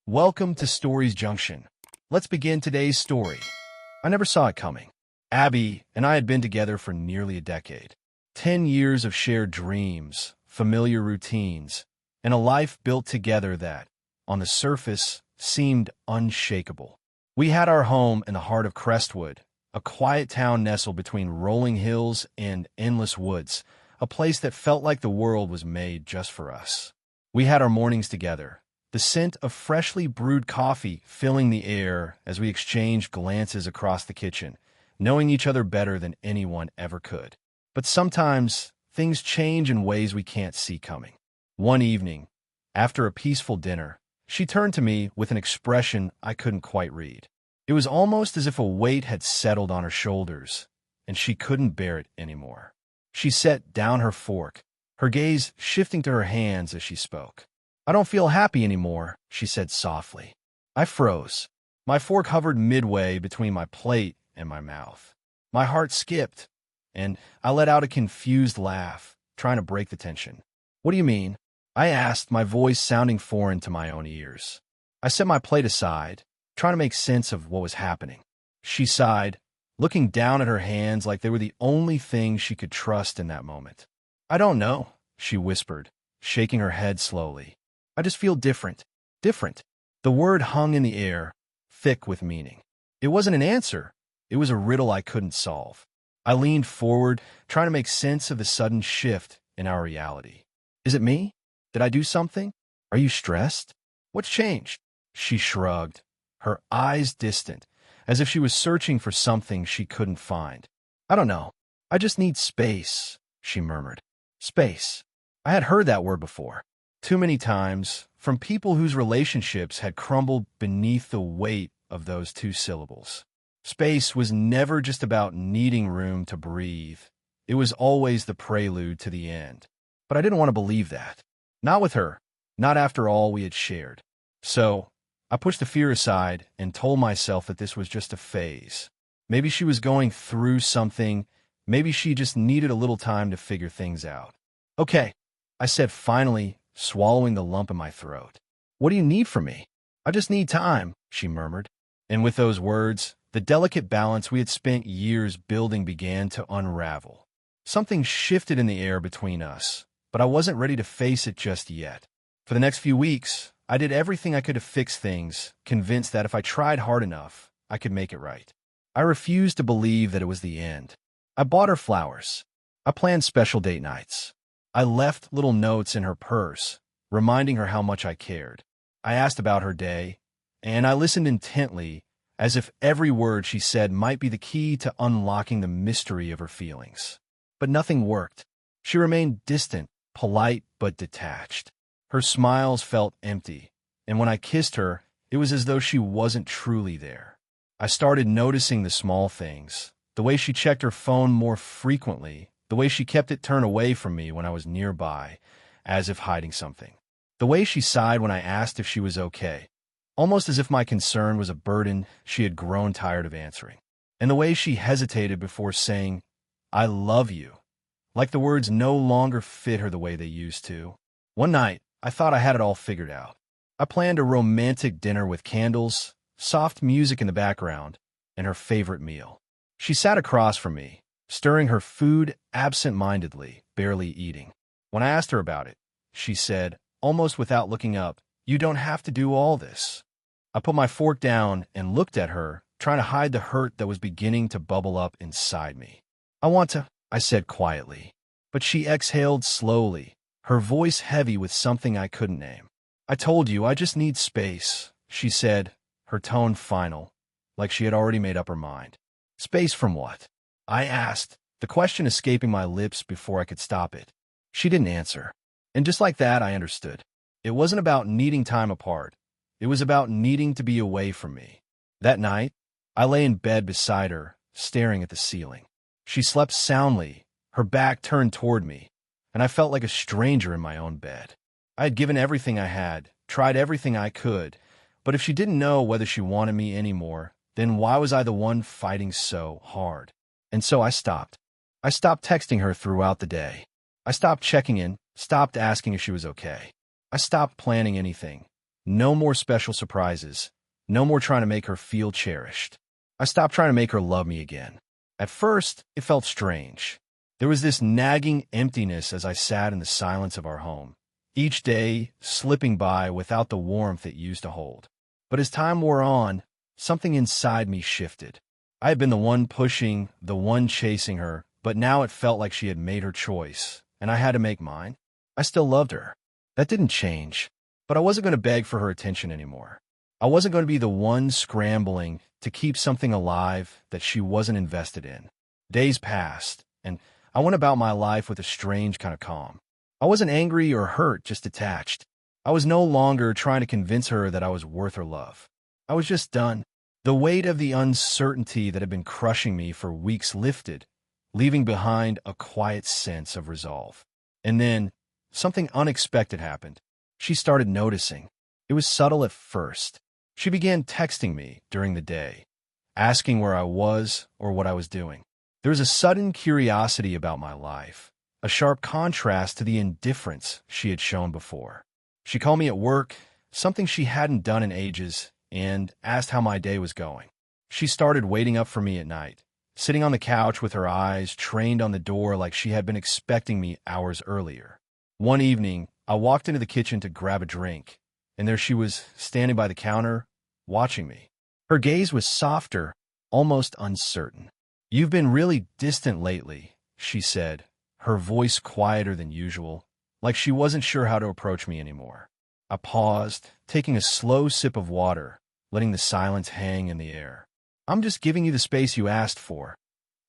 Welcome to Stories Junction. Let's begin today's story. I never saw it coming. Abby and I had been together for nearly a decade. 10 years of shared dreams, familiar routines, and a life built together that, on the surface, seemed unshakable. We had our home in the heart of Crestwood, a quiet town nestled between rolling hills and endless woods, a place that felt like the world was made just for us. We had our mornings together, the scent of freshly brewed coffee filling the air as we exchanged glances across the kitchen, knowing each other better than anyone ever could. But sometimes, things change in ways we can't see coming. One evening, after a peaceful dinner, she turned to me with an expression I couldn't quite read. It was almost as if a weight had settled on her shoulders, and she couldn't bear it anymore. She set down her fork, her gaze shifting to her hands as she spoke. "I don't feel happy anymore," she said softly. I froze. My fork hovered midway between my plate and my mouth. My heart skipped, and I let out a confused laugh, trying to break the tension. "What do you mean?" I asked, my voice sounding foreign to my own ears. I set my plate aside, trying to make sense of what was happening. She sighed, looking down at her hands like they were the only thing she could trust in that moment. "I don't know," she whispered, shaking her head slowly. "I just feel different. Different." The word hung in the air, thick with meaning. It wasn't an answer. It was a riddle I couldn't solve. I leaned forward, trying to make sense of the sudden shift in our reality. "Is it me? Did I do something? Are you stressed? What's changed?" She shrugged, her eyes distant, as if she was searching for something she couldn't find. "I don't know. I just need space," she murmured. Space. I had heard that word before. Too many times, from people whose relationships had crumbled beneath the weight of those two syllables. Space was never just about needing room to breathe. It was always the prelude to the end. But I didn't want to believe that. Not with her. Not after all we had shared. So, I pushed the fear aside and told myself that this was just a phase. Maybe she was going through something. Maybe she just needed a little time to figure things out. "Okay," I said finally, swallowing the lump in my throat. "What do you need from me?" "I just need time," she murmured. And with those words, the delicate balance we had spent years building began to unravel. Something shifted in the air between us, but I wasn't ready to face it just yet. For the next few weeks, I did everything I could to fix things, convinced that if I tried hard enough, I could make it right. I refused to believe that it was the end. I bought her flowers. I planned special date nights. I left little notes in her purse, reminding her how much I cared. I asked about her day, and I listened intently, as if every word she said might be the key to unlocking the mystery of her feelings. But nothing worked. She remained distant, polite, but detached. Her smiles felt empty, and when I kissed her, it was as though she wasn't truly there. I started noticing the small things, the way she checked her phone more frequently, the way she kept it turned away from me when I was nearby, as if hiding something. The way she sighed when I asked if she was okay, almost as if my concern was a burden she had grown tired of answering. And the way she hesitated before saying, "I love you," like the words no longer fit her the way they used to. One night, I thought I had it all figured out. I planned a romantic dinner with candles, soft music in the background, and her favorite meal. She sat across from me, stirring her food absent-mindedly, barely eating. When I asked her about it, she said, almost without looking up, "You don't have to do all this." I put my fork down and looked at her, trying to hide the hurt that was beginning to bubble up inside me. "I want to," I said quietly. But she exhaled slowly, her voice heavy with something I couldn't name. "I told you, I just need space," she said, her tone final, like she had already made up her mind. "Space from what?" I asked, the question escaping my lips before I could stop it. She didn't answer. And just like that, I understood. It wasn't about needing time apart. It was about needing to be away from me. That night, I lay in bed beside her, staring at the ceiling. She slept soundly, her back turned toward me, and I felt like a stranger in my own bed. I had given everything I had, tried everything I could, but if she didn't know whether she wanted me anymore, then why was I the one fighting so hard? And so I stopped. I stopped texting her throughout the day. I stopped checking in, stopped asking if she was okay. I stopped planning anything, No more special surprises. No more trying to make her feel cherished. I stopped trying to make her love me again. At first, it felt strange. There was this nagging emptiness as I sat in the silence of our home, each day slipping by without the warmth it used to hold. But as time wore on, something inside me shifted. I had been the one pushing, the one chasing her, but now it felt like she had made her choice, and I had to make mine. I still loved her. That didn't change, but I wasn't going to beg for her attention anymore. I wasn't going to be the one scrambling to keep something alive that she wasn't invested in. Days passed, and I went about my life with a strange kind of calm. I wasn't angry or hurt, just detached. I was no longer trying to convince her that I was worth her love. I was just done. The weight of the uncertainty that had been crushing me for weeks lifted, leaving behind a quiet sense of resolve. And then, something unexpected happened. She started noticing. It was subtle at first. She began texting me during the day, asking where I was or what I was doing. There was a sudden curiosity about my life, a sharp contrast to the indifference she had shown before. She called me at work, something she hadn't done in ages, and asked how my day was going. She started waiting up for me at night, sitting on the couch with her eyes trained on the door like she had been expecting me hours earlier. One evening, I walked into the kitchen to grab a drink, and there she was, standing by the counter, watching me. Her gaze was softer, almost uncertain. "You've been really distant lately," she said, her voice quieter than usual, like she wasn't sure how to approach me anymore. I paused, taking a slow sip of water, letting the silence hang in the air. "I'm just giving you the space you asked for,"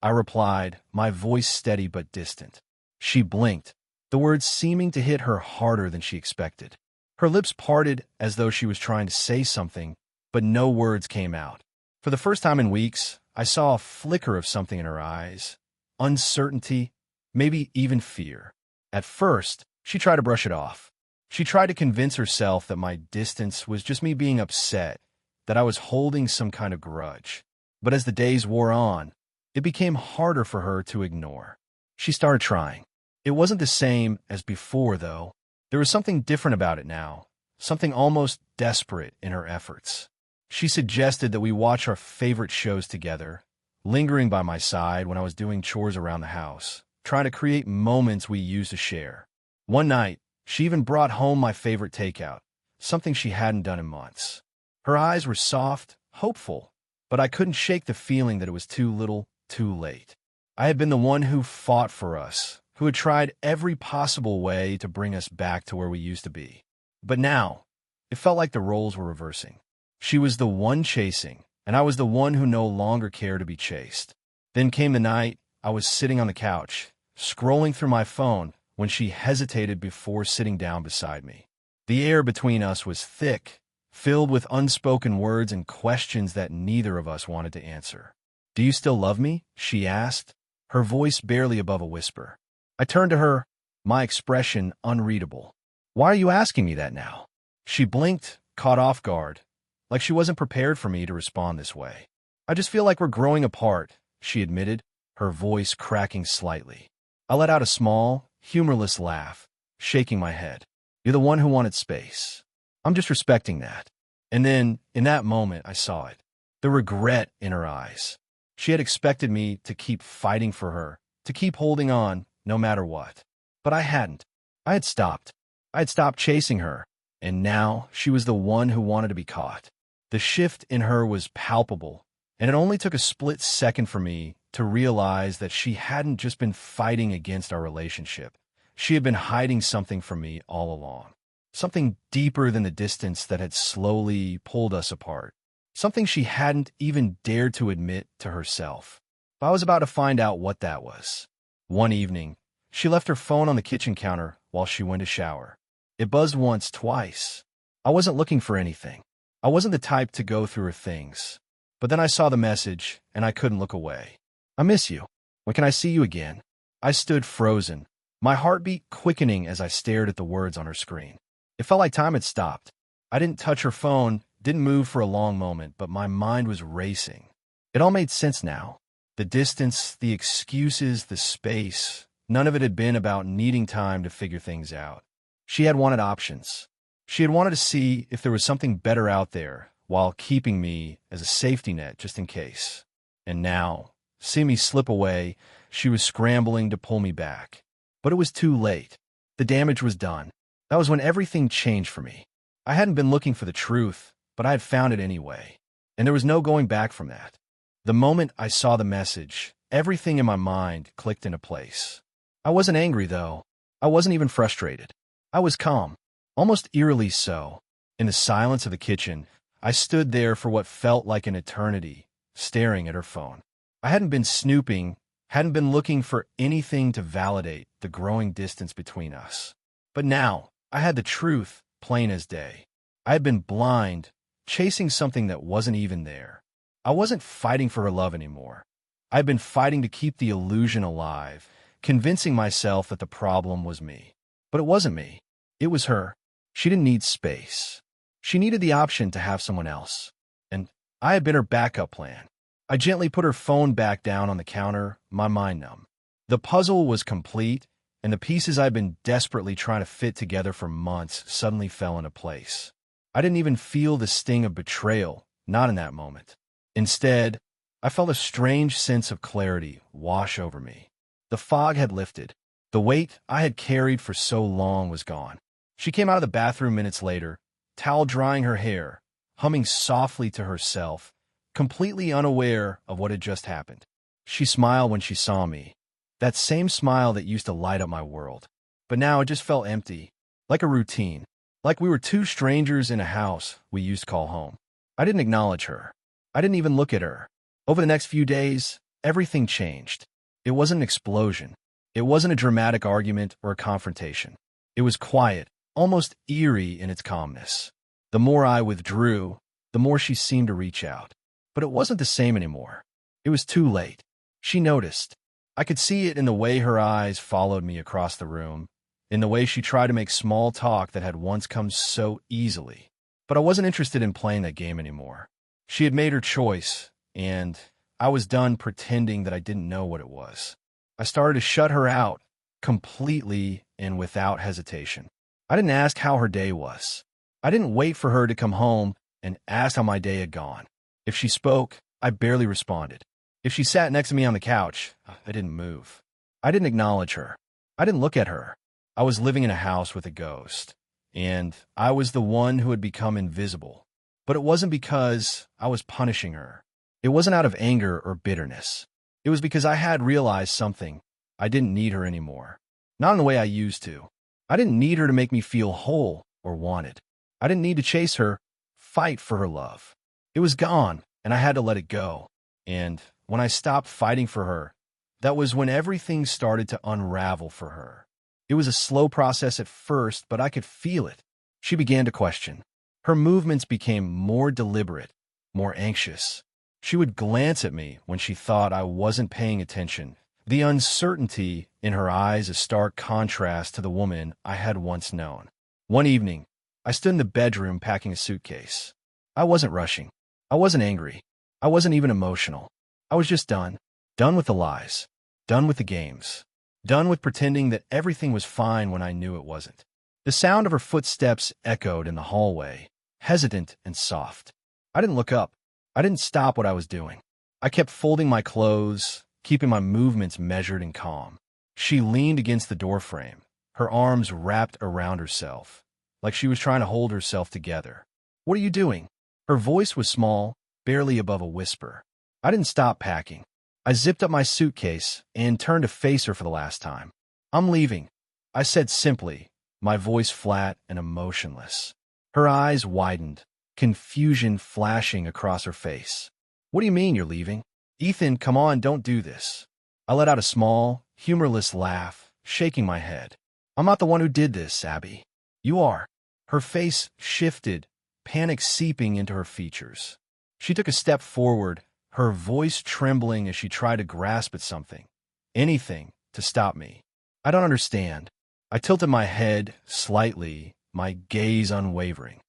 I replied, my voice steady but distant. She blinked, the words seeming to hit her harder than she expected. Her lips parted as though she was trying to say something, but no words came out. For the first time in weeks, I saw a flicker of something in her eyes. Uncertainty, maybe even fear. At first, she tried to brush it off. She tried to convince herself that my distance was just me being upset, that I was holding some kind of grudge. But as the days wore on, it became harder for her to ignore. She started trying. It wasn't the same as before, though. There was something different about it now, something almost desperate in her efforts. She suggested that we watch our favorite shows together, lingering by my side when I was doing chores around the house, trying to create moments we used to share. One night, she even brought home my favorite takeout, something she hadn't done in months. Her eyes were soft, hopeful, but I couldn't shake the feeling that it was too little, too late. I had been the one who fought for us, who had tried every possible way to bring us back to where we used to be. But now, it felt like the roles were reversing. She was the one chasing, and I was the one who no longer cared to be chased. Then came the night I was sitting on the couch, scrolling through my phone, when she hesitated before sitting down beside me. The air between us was thick, filled with unspoken words and questions that neither of us wanted to answer. "Do you still love me?" she asked, her voice barely above a whisper. I turned to her, my expression unreadable. "Why are you asking me that now?" She blinked, caught off guard, like she wasn't prepared for me to respond this way. "I just feel like we're growing apart," she admitted, her voice cracking slightly. I let out a small, humorless laugh, shaking my head. "You're the one who wanted space. I'm just respecting that." And then, in that moment, I saw it. The regret in her eyes. She had expected me to keep fighting for her, to keep holding on, no matter what. But I hadn't. I had stopped. I had stopped chasing her, and now she was the one who wanted to be caught. The shift in her was palpable, and it only took a split second for me to realize that she hadn't just been fighting against our relationship. She had been hiding something from me all along. Something deeper than the distance that had slowly pulled us apart. Something she hadn't even dared to admit to herself. But I was about to find out what that was. One evening, she left her phone on the kitchen counter while she went to shower. It buzzed once, twice. I wasn't looking for anything. I wasn't the type to go through her things. But then I saw the message, and I couldn't look away. "I miss you. When can I see you again?" I stood frozen, my heartbeat quickening as I stared at the words on her screen. It felt like time had stopped. I didn't touch her phone, didn't move for a long moment, but my mind was racing. It all made sense now. The distance, the excuses, the space, none of it had been about needing time to figure things out. She had wanted options. She had wanted to see if there was something better out there while keeping me as a safety net just in case. And now, seeing me slip away, she was scrambling to pull me back. But it was too late. The damage was done. That was when everything changed for me. I hadn't been looking for the truth, but I had found it anyway. And there was no going back from that. The moment I saw the message, everything in my mind clicked into place. I wasn't angry, though. I wasn't even frustrated. I was calm, almost eerily so. In the silence of the kitchen, I stood there for what felt like an eternity, staring at her phone. I hadn't been snooping, hadn't been looking for anything to validate the growing distance between us. But now, I had the truth, plain as day. I had been blind, chasing something that wasn't even there. I wasn't fighting for her love anymore. I had been fighting to keep the illusion alive, convincing myself that the problem was me. But it wasn't me. It was her. She didn't need space. She needed the option to have someone else. And I had been her backup plan. I gently put her phone back down on the counter, my mind numb. The puzzle was complete, and the pieces I'd been desperately trying to fit together for months suddenly fell into place. I didn't even feel the sting of betrayal, not in that moment. Instead, I felt a strange sense of clarity wash over me. The fog had lifted. The weight I had carried for so long was gone. She came out of the bathroom minutes later, towel drying her hair, humming softly to herself, completely unaware of what had just happened. She smiled when she saw me, that same smile that used to light up my world. But now it just felt empty, like a routine, like we were two strangers in a house we used to call home. I didn't acknowledge her. I didn't even look at her. Over the next few days, everything changed. It wasn't an explosion. It wasn't a dramatic argument or a confrontation. It was quiet, almost eerie in its calmness. The more I withdrew, the more she seemed to reach out. But it wasn't the same anymore. It was too late. She noticed. I could see it in the way her eyes followed me across the room, in the way she tried to make small talk that had once come so easily. But I wasn't interested in playing that game anymore. She had made her choice, and I was done pretending that I didn't know what it was. I started to shut her out, completely and without hesitation. I didn't ask how her day was. I didn't wait for her to come home and ask how my day had gone. If she spoke, I barely responded. If she sat next to me on the couch, I didn't move. I didn't acknowledge her. I didn't look at her. I was living in a house with a ghost, and I was the one who had become invisible. But it wasn't because I was punishing her. It wasn't out of anger or bitterness. It was because I had realized something. I didn't need her anymore. Not in the way I used to. I didn't need her to make me feel whole or wanted. I didn't need to chase her, fight for her love. It was gone, and I had to let it go. And when I stopped fighting for her, that was when everything started to unravel for her. It was a slow process at first, but I could feel it. She began to question. Her movements became more deliberate, more anxious. She would glance at me when she thought I wasn't paying attention. The uncertainty in her eyes a stark contrast to the woman I had once known. One evening, I stood in the bedroom packing a suitcase. I wasn't rushing. I wasn't angry. I wasn't even emotional. I was just done. Done with the lies. Done with the games. Done with pretending that everything was fine when I knew it wasn't. The sound of her footsteps echoed in the hallway, hesitant and soft. I didn't look up. I didn't stop what I was doing. I kept folding my clothes, keeping my movements measured and calm. She leaned against the doorframe, her arms wrapped around herself, like she was trying to hold herself together. "What are you doing?" Her voice was small, barely above a whisper. I didn't stop packing. I zipped up my suitcase and turned to face her for the last time. "I'm leaving," I said simply, my voice flat and emotionless. Her eyes widened, confusion flashing across her face. "What do you mean you're leaving? Ethan, come on, don't do this." I let out a small, humorless laugh, shaking my head. "I'm not the one who did this, Abby. You are." Her face shifted, panic seeping into her features. She took a step forward, her voice trembling as she tried to grasp at something, anything, to stop me. "I don't understand." I tilted my head slightly, my gaze unwavering.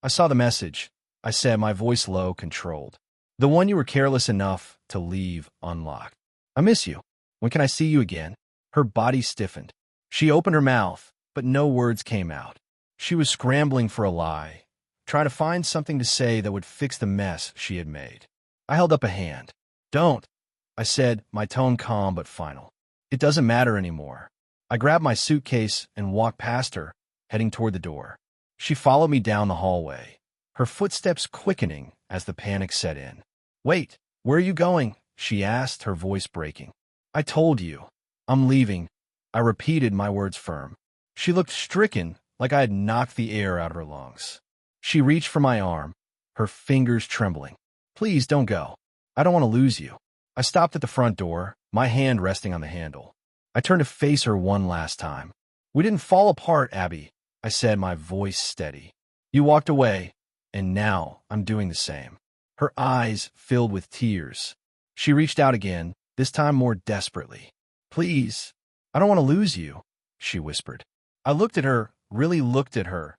"I saw the message," I said, my voice low, controlled. "The one you were careless enough to leave unlocked. I miss you. When can I see you again?" Her body stiffened. She opened her mouth, but no words came out. She was scrambling for a lie, trying to find something to say that would fix the mess she had made. I held up a hand. "Don't," I said, my tone calm but final. "It doesn't matter anymore." I grabbed my suitcase and walked past her, heading toward the door. She followed me down the hallway, her footsteps quickening as the panic set in. "Wait, where are you going?" she asked, her voice breaking. "I told you. I'm leaving." I repeated, my words firm. She looked stricken, like I had knocked the air out of her lungs. She reached for my arm, her fingers trembling. "Please don't go. I don't want to lose you." I stopped at the front door, my hand resting on the handle. I turned to face her one last time. "We didn't fall apart, Abby," I said, my voice steady. "You walked away, and now I'm doing the same." Her eyes filled with tears. She reached out again, this time more desperately. "Please, I don't want to lose you," she whispered. I looked at her, really looked at her.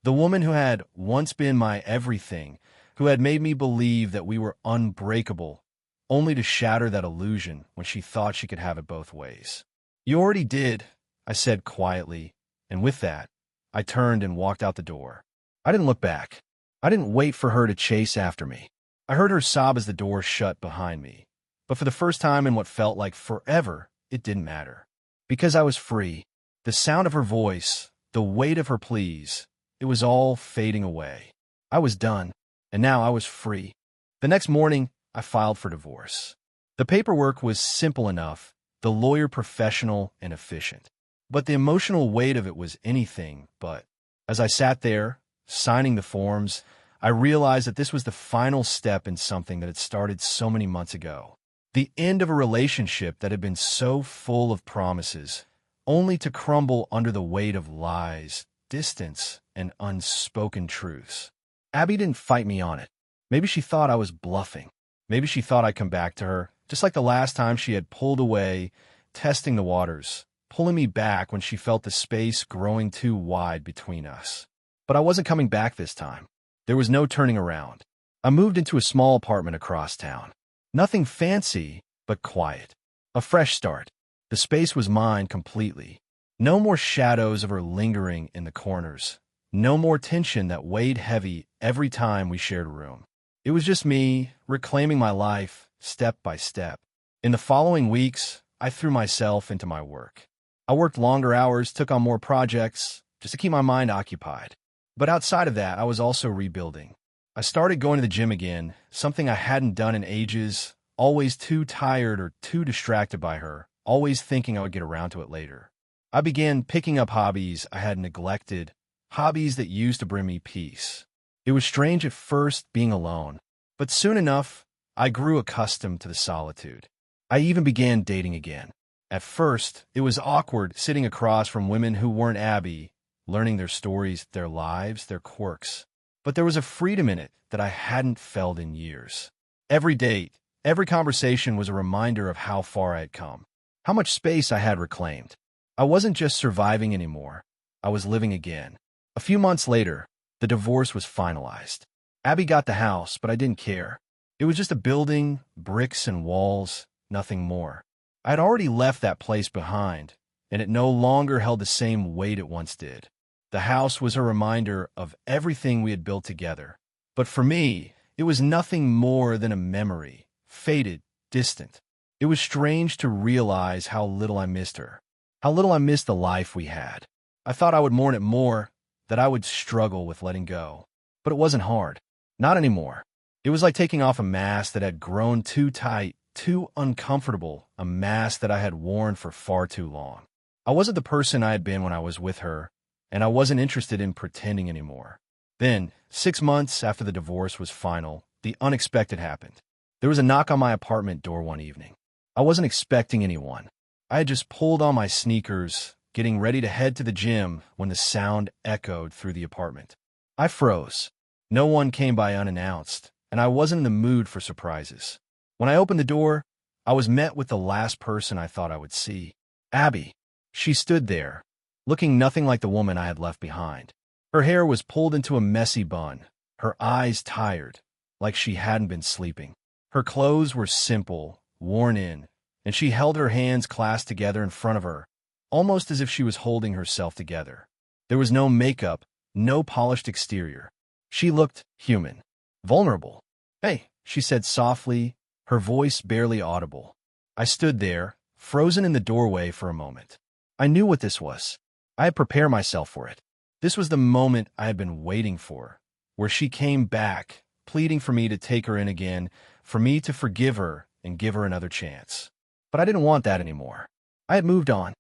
The woman who had once been my everything, who had made me believe that we were unbreakable, only to shatter that illusion when she thought she could have it both ways. "You already did," I said quietly, and with that, I turned and walked out the door. I didn't look back. I didn't wait for her to chase after me. I heard her sob as the door shut behind me, but for the first time in what felt like forever, it didn't matter. Because I was free. The sound of her voice, the weight of her pleas, it was all fading away. I was done, and now I was free. The next morning, I filed for divorce. The paperwork was simple enough, the lawyer professional and efficient. But the emotional weight of it was anything but. As I sat there, signing the forms, I realized that this was the final step in something that had started so many months ago. The end of a relationship that had been so full of promises, only to crumble under the weight of lies, distance, and unspoken truths. Abby didn't fight me on it. Maybe she thought I was bluffing. Maybe she thought I'd come back to her, just like the last time she had pulled away, testing the waters, pulling me back when she felt the space growing too wide between us. But I wasn't coming back this time. There was no turning around. I moved into a small apartment across town. Nothing fancy, but quiet. A fresh start. The space was mine completely. No more shadows of her lingering in the corners. No more tension that weighed heavy every time we shared a room. It was just me, reclaiming my life, step by step. In the following weeks, I threw myself into my work. I worked longer hours, took on more projects, just to keep my mind occupied. But outside of that, I was also rebuilding. I started going to the gym again, something I hadn't done in ages, always too tired or too distracted by her, always thinking I would get around to it later. I began picking up hobbies I had neglected, hobbies that used to bring me peace. It was strange at first being alone, but soon enough, I grew accustomed to the solitude. I even began dating again. At first, it was awkward sitting across from women who weren't Abby, learning their stories, their lives, their quirks. But there was a freedom in it that I hadn't felt in years. Every date, every conversation was a reminder of how far I had come, how much space I had reclaimed. I wasn't just surviving anymore. I was living again. A few months later, the divorce was finalized. Abby got the house, but I didn't care. It was just a building, bricks and walls, nothing more. I had already left that place behind, and it no longer held the same weight it once did. The house was a reminder of everything we had built together. But for me, it was nothing more than a memory, faded, distant. It was strange to realize how little I missed her, how little I missed the life we had. I thought I would mourn it more, that I would struggle with letting go. But it wasn't hard. Not anymore. It was like taking off a mask that had grown too tight, too uncomfortable, a mask that I had worn for far too long. I wasn't the person I had been when I was with her, and I wasn't interested in pretending anymore. Then, 6 months after the divorce was final, the unexpected happened. There was a knock on my apartment door one evening. I wasn't expecting anyone. I had just pulled on my sneakers, getting ready to head to the gym when the sound echoed through the apartment. I froze. No one came by unannounced, and I wasn't in the mood for surprises. When I opened the door, I was met with the last person I thought I would see. Abby. She stood there, looking nothing like the woman I had left behind. Her hair was pulled into a messy bun, her eyes tired, like she hadn't been sleeping. Her clothes were simple, worn in, and she held her hands clasped together in front of her, almost as if she was holding herself together. There was no makeup, no polished exterior. She looked human, vulnerable. "Hey," she said softly, her voice barely audible. I stood there, frozen in the doorway for a moment. I knew what this was. I had prepared myself for it. This was the moment I had been waiting for, where she came back, pleading for me to take her in again, for me to forgive her and give her another chance. But I didn't want that anymore. I had moved on.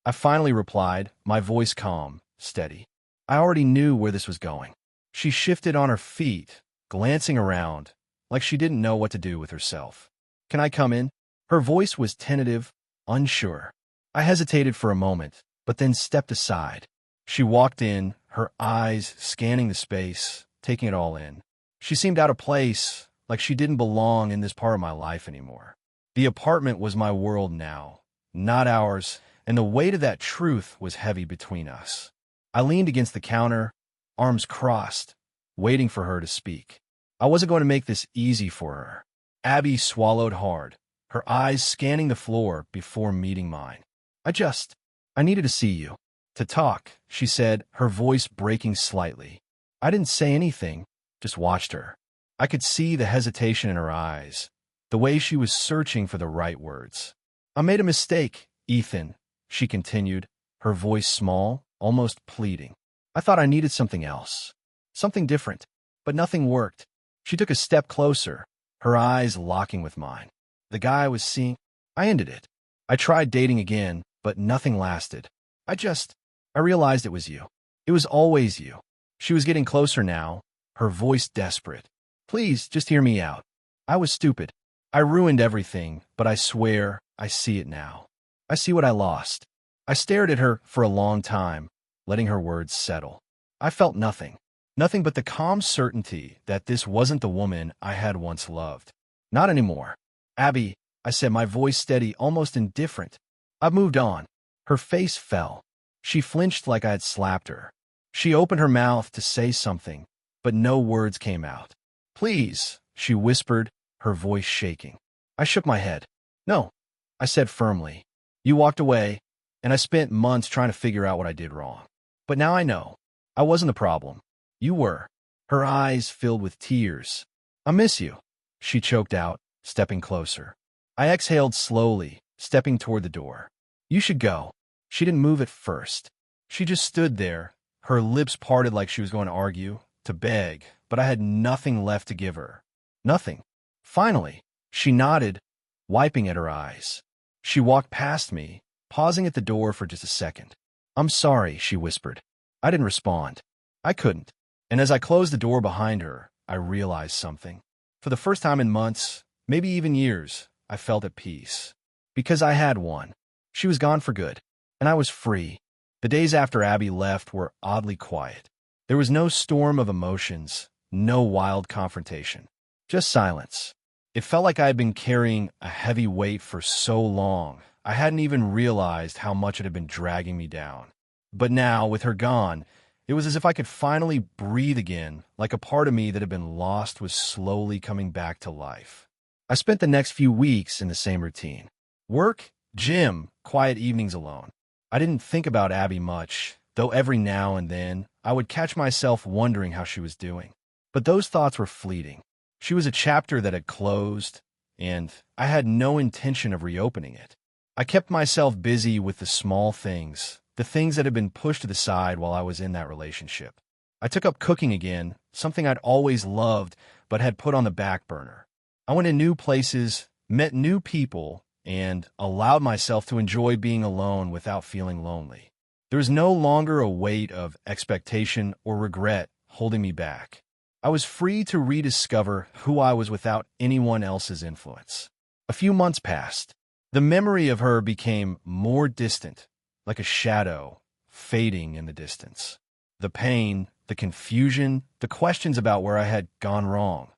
I finally replied, my voice calm, steady. I already knew where this was going. She shifted on her feet, glancing around, like she didn't know what to do with herself. "Can I come in?" Her voice was tentative, unsure. I hesitated for a moment, but then stepped aside. She walked in, her eyes scanning the space, taking it all in. She seemed out of place, like she didn't belong in this part of my life anymore. The apartment was my world now, not ours, and the weight of that truth was heavy between us. I leaned against the counter, arms crossed, waiting for her to speak. I wasn't going to make this easy for her. Abby swallowed hard, her eyes scanning the floor before meeting mine. I needed to see you. To talk," she said, her voice breaking slightly. I didn't say anything, just watched her. I could see the hesitation in her eyes, the way she was searching for the right words. "I made a mistake, Ethan," she continued, her voice small, almost pleading. "I thought I needed something else, something different, but nothing worked." She took a step closer, her eyes locking with mine. "The guy I was seeing, I ended it. I tried dating again, but nothing lasted. I realized it was you. It was always you." She was getting closer now, her voice desperate. "Please, just hear me out. I was stupid. I ruined everything, but I swear I see it now. I see what I lost." I stared at her for a long time, letting her words settle. I felt nothing. Nothing but the calm certainty that this wasn't the woman I had once loved. Not anymore. "Abby," I said, my voice steady, almost indifferent. "I've moved on." Her face fell. She flinched like I had slapped her. She opened her mouth to say something, but no words came out. "Please," she whispered, her voice shaking. I shook my head. "No," I said firmly. "You walked away, and I spent months trying to figure out what I did wrong. But now I know. I wasn't the problem. You were." Her eyes filled with tears. "I miss you," she choked out, stepping closer. I exhaled slowly, stepping toward the door. "You should go." She didn't move at first. She just stood there, her lips parted like she was going to argue, to beg, but I had nothing left to give her. Nothing. Finally, she nodded, wiping at her eyes. She walked past me, pausing at the door for just a second. "I'm sorry," she whispered. I didn't respond. I couldn't. And as I closed the door behind her, I realized something. For the first time in months, maybe even years, I felt at peace. Because I had one. She was gone for good, and I was free. The days after Abby left were oddly quiet. There was no storm of emotions, no wild confrontation. Just silence. It felt like I had been carrying a heavy weight for so long, I hadn't even realized how much it had been dragging me down. But now, with her gone, it was as if I could finally breathe again, like a part of me that had been lost was slowly coming back to life. I spent the next few weeks in the same routine. Work, gym, quiet evenings alone. I didn't think about Abby much, though every now and then I would catch myself wondering how she was doing. But those thoughts were fleeting. She was a chapter that had closed, and I had no intention of reopening it. I kept myself busy with the small things, the things that had been pushed to the side while I was in that relationship. I took up cooking again, something I'd always loved but had put on the back burner. I went to new places, met new people, and allowed myself to enjoy being alone without feeling lonely. There was no longer a weight of expectation or regret holding me back. I was free to rediscover who I was without anyone else's influence. A few months passed. The memory of her became more distant, like a shadow fading in the distance. The pain, the confusion, the questions about where I had gone wrong,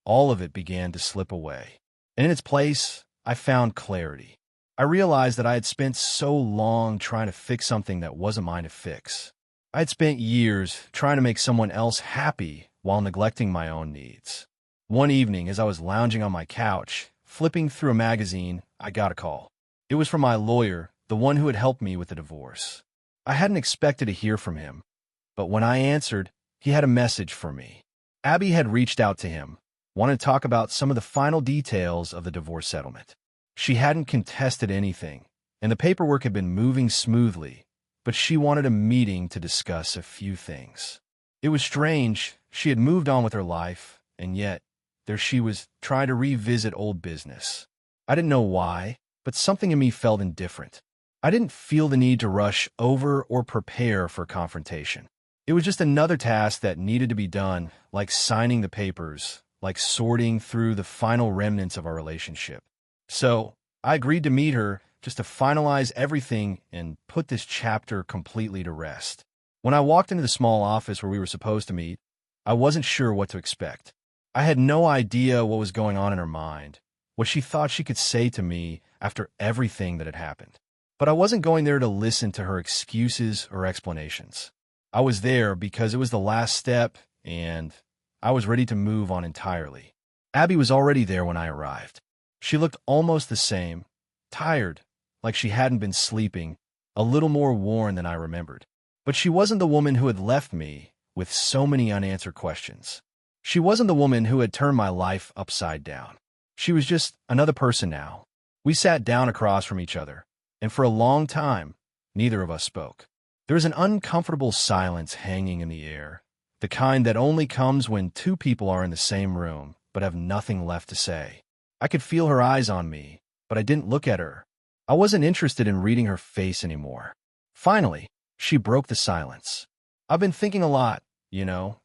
all of it began to slip away. And in its place, I found clarity. I realized that I had spent so long trying to fix something that wasn't mine to fix. I had spent years trying to make someone else happy while neglecting my own needs. One evening, as I was lounging on my couch, flipping through a magazine, I got a call. It was from my lawyer, the one who had helped me with the divorce. I hadn't expected to hear from him. But when I answered, he had a message for me. Abby had reached out to him, wanted to talk about some of the final details of the divorce settlement. She hadn't contested anything, and the paperwork had been moving smoothly, but she wanted a meeting to discuss a few things. It was strange. She had moved on with her life, and yet there she was trying to revisit old business. I didn't know why, but something in me felt indifferent. I didn't feel the need to rush over or prepare for confrontation. It was just another task that needed to be done, like signing the papers, like sorting through the final remnants of our relationship. So I agreed to meet her just to finalize everything and put this chapter completely to rest. When I walked into the small office where we were supposed to meet, I wasn't sure what to expect. I had no idea what was going on in her mind, what she thought she could say to me after everything that had happened. But I wasn't going there to listen to her excuses or explanations. I was there because it was the last step, and I was ready to move on entirely. Abby was already there when I arrived. She looked almost the same, tired, like she hadn't been sleeping, a little more worn than I remembered. But she wasn't the woman who had left me with so many unanswered questions. She wasn't the woman who had turned my life upside down. She was just another person now. We sat down across from each other, and for a long time, neither of us spoke. There was an uncomfortable silence hanging in the air, the kind that only comes when two people are in the same room but have nothing left to say. I could feel her eyes on me, but I didn't look at her. I wasn't interested in reading her face anymore. Finally, she broke the silence. "I've been thinking a lot,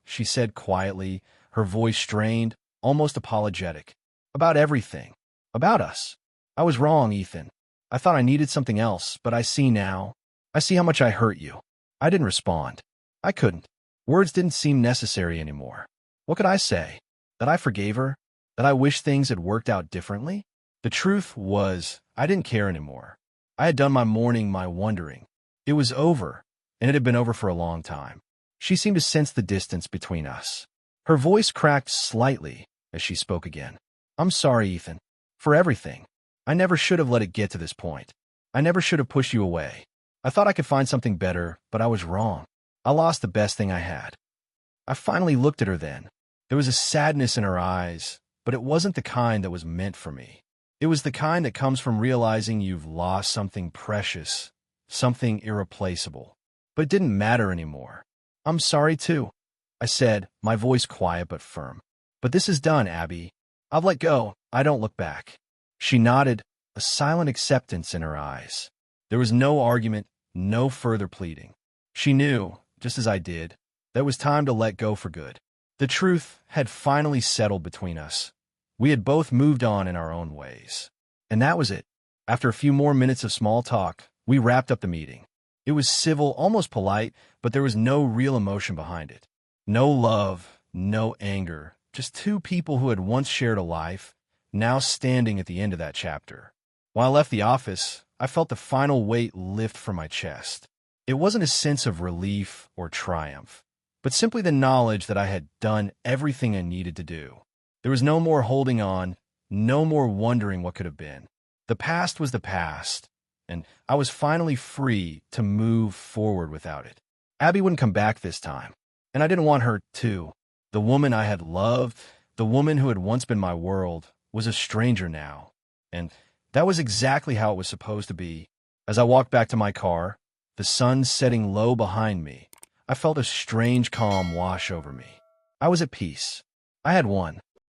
she said quietly, her voice strained, almost apologetic. About everything. About us. I was wrong, Ethan. I thought I needed something else, but I see now. I see how much I hurt you." I didn't respond. I couldn't. Words didn't seem necessary anymore. What could I say? That I forgave her? That I wish things had worked out differently? The truth was, I didn't care anymore. I had done my mourning, my wondering. It was over, and it had been over for a long time. She seemed to sense the distance between us. Her voice cracked slightly as she spoke again. "I'm sorry, Ethan, for everything. I never should have let it get to this point. I never should have pushed you away. I thought I could find something better, but I was wrong. I lost the best thing I had." I finally looked at her then. There was a sadness in her eyes, but it wasn't the kind that was meant for me. It was the kind that comes from realizing you've lost something precious, something irreplaceable. But it didn't matter anymore. "I'm sorry, too," I said, my voice quiet but firm. "But this is done, Abby. I've let go. I don't look back." She nodded, a silent acceptance in her eyes. There was no argument, no further pleading. She knew, just as I did, that it was time to let go for good. The truth had finally settled between us. We had both moved on in our own ways. And that was it. After a few more minutes of small talk, we wrapped up the meeting. It was civil, almost polite, but there was no real emotion behind it. No love, no anger, just two people who had once shared a life, now standing at the end of that chapter. When I left the office, I felt the final weight lift from my chest. It wasn't a sense of relief or triumph, but simply the knowledge that I had done everything I needed to do. There was no more holding on, no more wondering what could have been. The past was the past, and I was finally free to move forward without it. Abby wouldn't come back this time, and I didn't want her to. The woman I had loved, the woman who had once been my world, was a stranger now, and that was exactly how it was supposed to be. As I walked back to my car, the sun setting low behind me, I felt a strange calm wash over me. I was at peace. I had won.